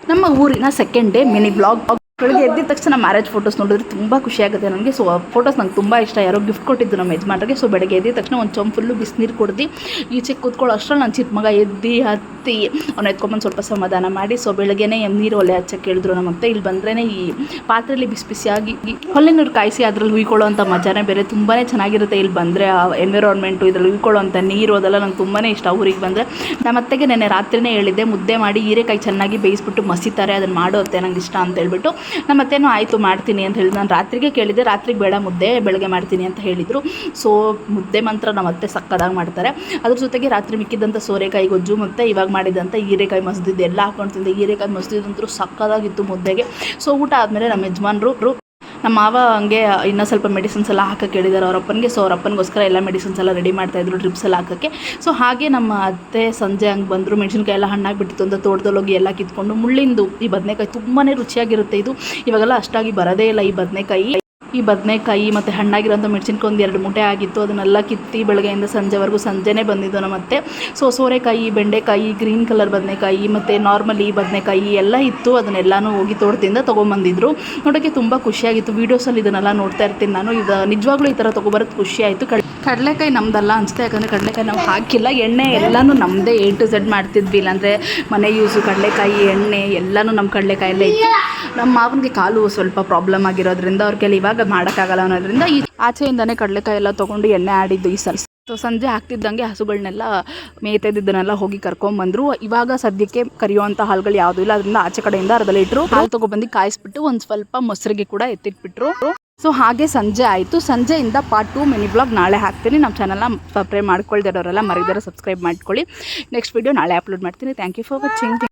ನಮ್ಮ ಊರಿನ second day mini blog. ಬೆಳಗ್ಗೆ ಎದ್ದಿದ ತಕ್ಷಣ ಮ್ಯಾರೇಜ್ ಫೋಟೋಸ್ ನೋಡಿದ್ರೆ ತುಂಬ ಖುಷಿಯಾಗುತ್ತೆ ನನಗೆ. ಸೊ ಫೋಟೋಸ್ ನಂಗೆ ತುಂಬ ಇಷ್ಟ. ಯಾರೋ ಗಿಫ್ಟ್ ಕೊಟ್ಟಿದ್ದು ನಮ್ಮ ಯಜಮಾನ್ರಿಗೆ. ಸೊ ಬೆಳಗ್ಗೆ ಎದ್ದಿದ ತಕ್ಷಣ ಒಂದು ಚೊಂಬು ಫುಲ್ಲು ಬಿಸಿನೀರು ಕುಡ್ದು ಈಚೆ ಕೂತ್ಕೊಳ್ಳೋ ಅಷ್ಟರಲ್ಲಿ ನನ್ನ ಚಿಕ್ಕ ಮಗ ಎದ್ದು ಹತ್ತಿ ಅವ್ನು ಎತ್ಕೊಂಬಂದು ಸ್ವಲ್ಪ ಸಮಾಧಾನ ಮಾಡಿ. ಸೊ ಬೆಳಗ್ಗೆನೇ ನೀರು ಒಲೆ ಹಚ್ಚಕ್ಕೆ ಹೇಳಿದ್ರು ನಮ್ಮತ್ತೆ. ಇಲ್ಲಿ ಬಂದ್ರೇ ಈ ಪಾತ್ರೆಯಲ್ಲಿ ಬಿಸಿ ಬಿಸಿಯಾಗಿ ಹೊಲೆ ನೀರು ಕಾಯಿಸಿ ಅದ್ರಲ್ಲಿ ಹುಯ್ಕೊಳ್ಳೋ ಅಂಥ ಮಜಾನೇ ಬೇರೆ, ತುಂಬಾ ಚೆನ್ನಾಗಿರುತ್ತೆ. ಇಲ್ಲಿ ಬಂದರೆ ಆ ಎನ್ವಿರಾನ್ಮೆಂಟು, ಇದರಲ್ಲಿ ಹುಯ್ಕೊಳ್ಳೋ ಅಂಥ ನೀರು ಅದೆಲ್ಲ ನಂಗೆ ತುಂಬಾ ಇಷ್ಟ. ಊರಿಗೆ ಬಂದರೆ ನಮ್ಮತ್ತೆಗೆ ನೆನ್ನೆ ರಾತ್ರಿನೇ ಹೇಳಿದ್ದೆ, ಮುದ್ದೆ ಮಾಡಿ ಹೀರೆಕಾಯಿ ಚೆನ್ನಾಗಿ ಬೇಯಿಸ್ಬಿಟ್ಟು ಮಸಿತಾರೆ, ಅದನ್ನು ಮಾಡೋತ್ತೆ ನಂಗೆ ಇಷ್ಟ ಅಂತ ಹೇಳ್ಬಿಟ್ಟು. ನಮ್ಮತ್ತೇನೋ ಆಯಿತು ಮಾಡ್ತೀನಿ ಅಂತ ಹೇಳಿ ನಾನು ರಾತ್ರಿಗೆ ಕೇಳಿದ್ದೆ. ರಾತ್ರಿಗೆ ಬೇಡ ಮುದ್ದೆ ಬೆಳಗ್ಗೆ ಮಾಡ್ತೀನಿ ಅಂತ ಹೇಳಿದರು. ಸೊ ಮುದ್ದೆ ಮಾತ್ರ ನಮ್ಮತ್ತೆ ಸಕ್ಕದಾಗಿ ಮಾಡ್ತಾರೆ. ಅದ್ರ ಜೊತೆಗೆ ರಾತ್ರಿ ಮಿಕ್ಕಿದ್ದಂಥ ಸೋರೆಕಾಯಿ ಗೊಜ್ಜು ಮತ್ತು ಇವಾಗ ಮಾಡಿದಂಥ ಹೀರೆಕಾಯಿ ಮಸ್ದಿದ್ದು ಎಲ್ಲ ಹಾಕೊಂಡು ತಿಂದೆ. ಹೀರೆಕಾಯಿ ಮಸ್ದಿದ್ದಂತೂ ಸಕ್ಕದಾಗಿತ್ತು ಮುದ್ದೆಗೆ. ಸೊ ಊಟ ಆದಮೇಲೆ ನಮ್ಮ ಯಜಮಾನ್ರು ನಮ್ಮ ಮಾವ ಹಂಗೆ ಇನ್ನೂ ಸ್ವಲ್ಪ ಮೆಡಿಸಿನ್ಸ್ ಎಲ್ಲ ಹಾಕಕ್ಕೆ ಹೇಳಿದ್ದಾರೆ ಅವರಪ್ಪನಿಗೆ. ಸೊ ಅವರಪ್ಪನಿಗೋಸ್ಕರ ಎಲ್ಲ ಮೆಡಿಸಿನ್ಸ್ ಎಲ್ಲ ರೆಡಿ ಮಾಡ್ತಾಯಿದ್ರು, ಡ್ರಿಪ್ಸ್ ಎಲ್ಲ ಹಾಕೋಕ್ಕೆ. ಸೊ ಹಾಗೆ ನಮ್ಮ ಅತ್ತೆ ಸಂಜೆ ಹಂಗೆ ಬಂದರು. ಮೆಣಸಿನ್ಕಾಯಿ ಎಲ್ಲ ಹಣ್ಣಾಗಿಬಿಟ್ಟಿತ್ತು ಅಂತ ತೋಟದಲ್ಲಿ ಹೋಗಿ ಎಲ್ಲ ಕಿತ್ಕೊಂಡು. ಮುಳ್ಳಿಂದು ಈ ಬದನೆಕಾಯಿ ತುಂಬಾ ರುಚಿಯಾಗಿರುತ್ತೆ. ಇದು ಇವಾಗೆಲ್ಲ ಅಷ್ಟಾಗಿ ಬರೋದೇ ಇಲ್ಲ ಈ ಬದನೆಕಾಯಿ ಮತ್ತು ಹಣ್ಣಾಗಿರೋಂಥ ಮೆಣಸಿನ್ಕಾಯಿ ಒಂದು 2 ಮೂಟೆ ಆಗಿತ್ತು. ಅದನ್ನೆಲ್ಲ ಕಿತ್ತಿ ಬೆಳಗ್ಗೆಯಿಂದ ಸಂಜೆವರೆಗೂ ಸಂಜೆನೇ ಬಂದಿದ್ದು ನಮ್ಮತ್ತೆ. ಸೊ ಸೋರೆಕಾಯಿ, ಬೆಂಡೆಕಾಯಿ, ಗ್ರೀನ್ ಕಲರ್ ಬದನೆಕಾಯಿ ಮತ್ತು ನಾರ್ಮಲಿ ಬದನೆಕಾಯಿ ಎಲ್ಲ ಇತ್ತು. ಅದನ್ನೆಲ್ಲನೂ ಹೋಗಿ ತೋಟದಿಂದ ತೊಗೊಂಬಂದಿದ್ರು. ನೋಡೋಕ್ಕೆ ತುಂಬ ಖುಷಿಯಾಗಿತ್ತು. ವೀಡಿಯೋಸಲ್ಲಿ ಇದನ್ನೆಲ್ಲ ನೋಡ್ತಾ ಇರ್ತೀನಿ ನಾನು. ಇದು ನಿಜವಾಗ್ಲೂ ಈ ಥರ ತೊಗೊಬರೋದು ಖುಷಿ ಆಯಿತು. ಕಡಲೆಕಾಯಿ ನಮ್ಮದಲ್ಲ ಅನಿಸುತ್ತೆ, ಯಾಕಂದರೆ ಕಡಲೆಕಾಯಿ ನಾವು ಹಾಕಿಲ್ಲ. ಎಣ್ಣೆ ಎಲ್ಲನೂ ನಮ್ಮದೇ A to Z ಮಾಡ್ತಿದ್ವಿ. ಇಲ್ಲಾಂದರೆ ಮನೆ ಯೂಸು ಕಡಲೆಕಾಯಿ ಎಣ್ಣೆ ಎಲ್ಲನೂ ನಮ್ಮ ಕಡಲೆಕಾಯಲ್ಲೇ ಇತ್ತು. ನಮ್ಮ ಮಾವನಿಗೆ ಕಾಲು ಸ್ವಲ್ಪ ಪ್ರಾಬ್ಲಮ್ ಆಗಿರೋದ್ರಿಂದ ಅವ್ರ ಕೈಲಿ ಇವಾಗ ಮಾಡೋಕ್ಕಾಗಲ್ಲ ಅನ್ನೋದ್ರಿಂದ ಈ ಆಚೆಯಿಂದನೇ ಕಡಲೆಕಾಯಿ ಎಲ್ಲ ತೊಗೊಂಡು ಎಣ್ಣೆ ಆಡಿದ್ದು ಈ ಸಲ. ಸೊ ಸಂಜೆ ಆಗ್ತಿದ್ದಂಗೆ ಹಸುಗಳನ್ನೆಲ್ಲ ಮೇಯ್ತಿದ್ದನ್ನೆಲ್ಲ ಹೋಗಿ ಕರ್ಕೊಂಬಂದರು. ಇವಾಗ ಸದ್ಯಕ್ಕೆ ಕರಿಯುವಂಥ ಹಾಲುಗಳು ಯಾವುದೂ ಇಲ್ಲ. ಅದರಿಂದ ಆಚೆ ಕಡೆಯಿಂದ ಅರ್ಧ ಲೀಟ್ರು ಹಾಲು ತೊಗೊಬಂದು ಕಾಯಿಸ್ಬಿಟ್ಟು ಒಂದು ಸ್ವಲ್ಪ ಮೊಸರಿಗೆ ಕೂಡ ಎತ್ತಿಟ್ಬಿಟ್ರು. ಸೊ ಹಾಗೆ ಸಂಜೆ ಆಯಿತು. ಸಂಜೆಯಿಂದ ಪಾರ್ಟ್ 2 ಮಿನಿ ಬ್ಲಾಗ್ ನಾಳೆ ಹಾಕ್ತೀನಿ. ನಮ್ಮ ಚಾನಲ್ನ ಸಬ್ಸ್ಕ್ರೈಬ್ ಮಾಡ್ಕೊಳ್ದಿರೋರೆಲ್ಲ ಮರಿದರೆ ಸಬ್ಸ್ಕ್ರೈಬ್ ಮಾಡ್ಕೊಳ್ಳಿ. ನೆಕ್ಸ್ಟ್ ವಿಡಿಯೋ ನಾಳೆ ಅಪ್ಲೋಡ್ ಮಾಡ್ತೀನಿ. Thank you for watching.